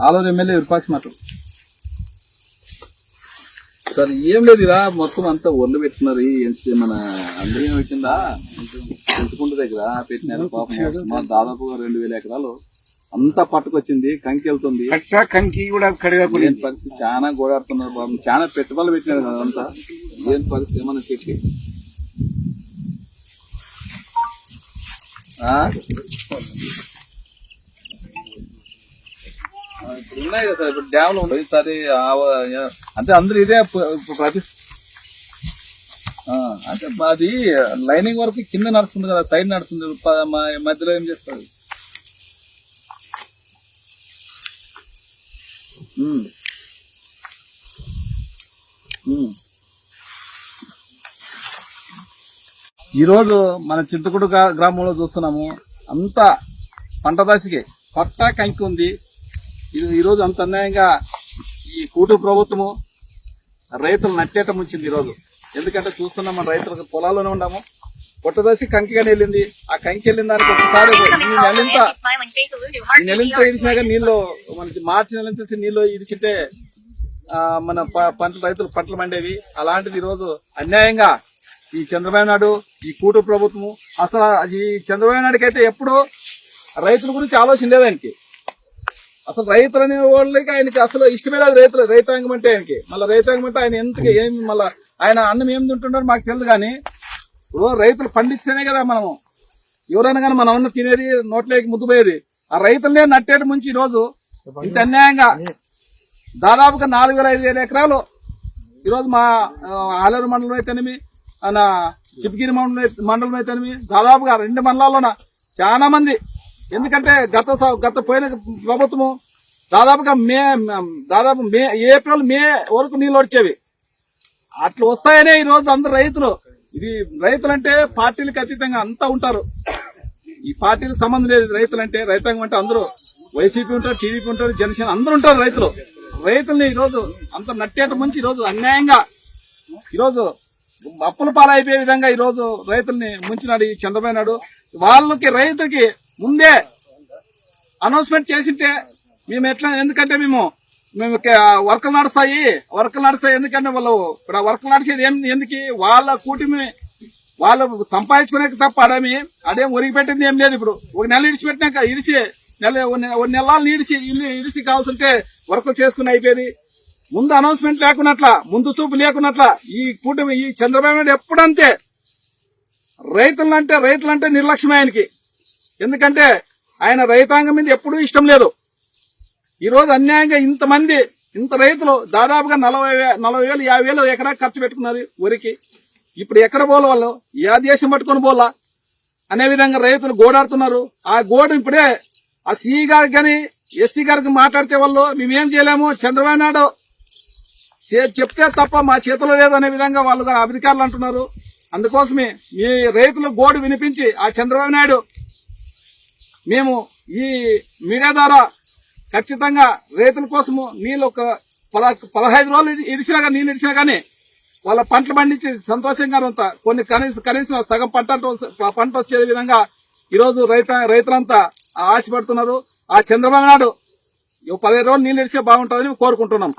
Aluru MLA Virupaksha మాట sir ఏం లేదు ఇలా మొత్తం అంతా ఒళ్ళు పెట్టినారు మన అందరూ పెట్టిందా ఎంచుకుంట దగ్గర పెట్టినారు పాపం మా దాదాపుగా 2000 ఎకరాలు అంతా పట్టుకొచ్చింది కంకి వెళ్తుంది కంకి కూడా ఏం పరిస్థితి చాలా గోడాడుతున్నారు పాపం చాలా పెట్టుబడులు పెట్టినారు కదా అంతా ఏం పరిస్థితి ఏమన్నా చెప్పి ఇప్పుడు ఉన్నాయి కదా సార్ ఇప్పుడు డ్యామ్లు ఉన్నాయి ఈసారి అంటే అందరూ ఇదే ప్రతి అంటే అది లైనింగ్ వరకు కింద నడుస్తుంది కదా సైడ్ నడుస్తుంది మధ్యలో ఏం చేస్తారు ఈరోజు మన చింతకుడు గ్రామంలో చూస్తున్నాము అంతా పంట దశకి పట్టా కంకి ఉంది. ఈరోజు అంత అన్యాయంగా ఈ కూటమి ప్రభుత్వము రైతులు నట్టేట ముంచింది ఈరోజు. ఎందుకంటే చూస్తున్నాం మన రైతులకు పొలాల్లోనే ఉన్నాము, పొట్టదశి కంకిగానే వెళ్ళింది. ఆ కంకి వెళ్ళిన దానికి ఒకసారి నెలంతా ఇడిచినాక నీళ్ళు మనకి మార్చి నెలంత నీళ్ళు ఇడిచితే మన రైతులు పంటలు పండేవి. అలాంటిది ఈరోజు అన్యాయంగా ఈ చంద్రబాబు నాయుడు ఈ కూటమి ప్రభుత్వము అసలు ఈ చంద్రబాబు నాయుడుకి అయితే ఎప్పుడూ రైతుల గురించి ఆలోచన లేదు ఆయనకి. అసలు రైతులు అనే వాళ్ళకి ఆయనకి అసలు ఇష్టమే లేదు రైతాంగం అంటే ఆయనకి. మళ్ళీ రైతాంగం అంటే ఆయన ఎందుకు ఏమి మళ్ళీ ఆయన అన్నం ఏం తింటున్నారో మాకు తెలియదు. కానీ ఇప్పుడు రైతులు పండిస్తేనే కదా మనము ఎవరైనా కానీ మనం అన్న తినేది నోట్లోకి ముద్దుపోయేది. ఆ రైతులనే నట్టేట ముంచి ఈరోజు ఇంత అన్యాయంగా దాదాపుగా 4,000-5,000 ఎకరాలు ఈరోజు మా ఆలేరు మండలం అయితేనేమి మన చిప్గిరి మండలం అయితేనేమి దాదాపుగా 2 మండలాల్లోన చాలా మంది. ఎందుకంటే గత పోయిన ప్రభుత్వము దాదాపు ఏప్రిల్ మే వరకు నీళ్ళు వచ్చేవి. అట్లా వస్తాయనే ఈ రోజు అందరు రైతులు ఇది రైతులంటే పార్టీలకు అతీతంగా అంతా ఉంటారు. ఈ పార్టీలకు సంబంధం లేదు. రైతులంటే రైతాంగం అంటే అందరూ వైసీపీ ఉంటారు, టీడీపీ ఉంటారు, జనసేన అందరూ ఉంటారు. రైతుల్ని ఈరోజు అంత నట్టేట ముంచి ఈరోజు అన్యాయంగా ఈరోజు అప్పుల పాలైపోయే విధంగా ఈరోజు రైతుల్ని ముంచినాడు ఈ చంద్రబాబు నాయుడు. వాళ్ళకి రైతుకి ముందే అనౌన్స్మెంట్ చేసింటే మేము ఎట్లా, ఎందుకంటే మేము వర్కలు నడుస్తాయి ఎందుకంటే వాళ్ళు ఇప్పుడు వర్కలు నడిచేది ఎందుకు వాళ్ళ కూటమి వాళ్ళు సంపాదించుకునే తప్ప అదేం ఒరిగి పెట్టింది ఏం లేదు. ఇప్పుడు ఒక నెల ఇడిచిపెట్టినాక నెలలు ఇడిచి కావాల్సింటే వర్కులు చేసుకుని అయిపోయేది. ముందు అనౌన్స్మెంట్ లేకున్నట్ల, ముందు చూపు లేకున్నట్ల ఈ కూటమి ఈ చంద్రబాబు నాయుడు ఎప్పుడంతే రైతులంటే నిర్లక్ష్యమే ఆయనకి. ఎందుకంటే ఆయన రైతాంగం మీద ఎప్పుడూ ఇష్టం లేదు. ఈ రోజు అన్యాయంగా ఇంత రైతులు దాదాపుగా 40,000-50,000 ఎకరా ఖర్చు పెట్టుకున్నారు వరికి. ఇప్పుడు ఎక్కడ పోలే వాళ్ళు ఏ దేశం పట్టుకుని పోలా అనే విధంగా రైతులు గోడాడుతున్నారు. ఆ గోడ ఇప్పుడే ఆ సిఈ గారికి కానీ ఎస్సీ గారికి మాట్లాడితే వాళ్ళు మేమేం చేయలేము, చంద్రబాబు నాయుడు చెప్తే తప్ప మా చేతిలో లేదనే విధంగా వాళ్ళు అధికారులు అంటున్నారు. అందుకోసమే ఈ రైతులు గోడు వినిపించి ఆ చంద్రబాబు నాయుడు మేము ఈ మీడియా ద్వారా ఖచ్చితంగా రైతుల కోసము నీళ్ళు ఒక 15 రోజులు నీళ్ళు ఇడిచినా కానీ వాళ్ళ పంటలు పండించి సంతోషంగా ఉంటా కొన్ని కనీసం సగం పంట వచ్చే విధంగా ఈరోజు రైతులంతా ఆశపడుతున్నారు. ఆ చంద్రబాబు నాయుడు 15 రోజులు నీళ్ళు ఇడిచే బాగుంటుందని కోరుకుంటున్నాం.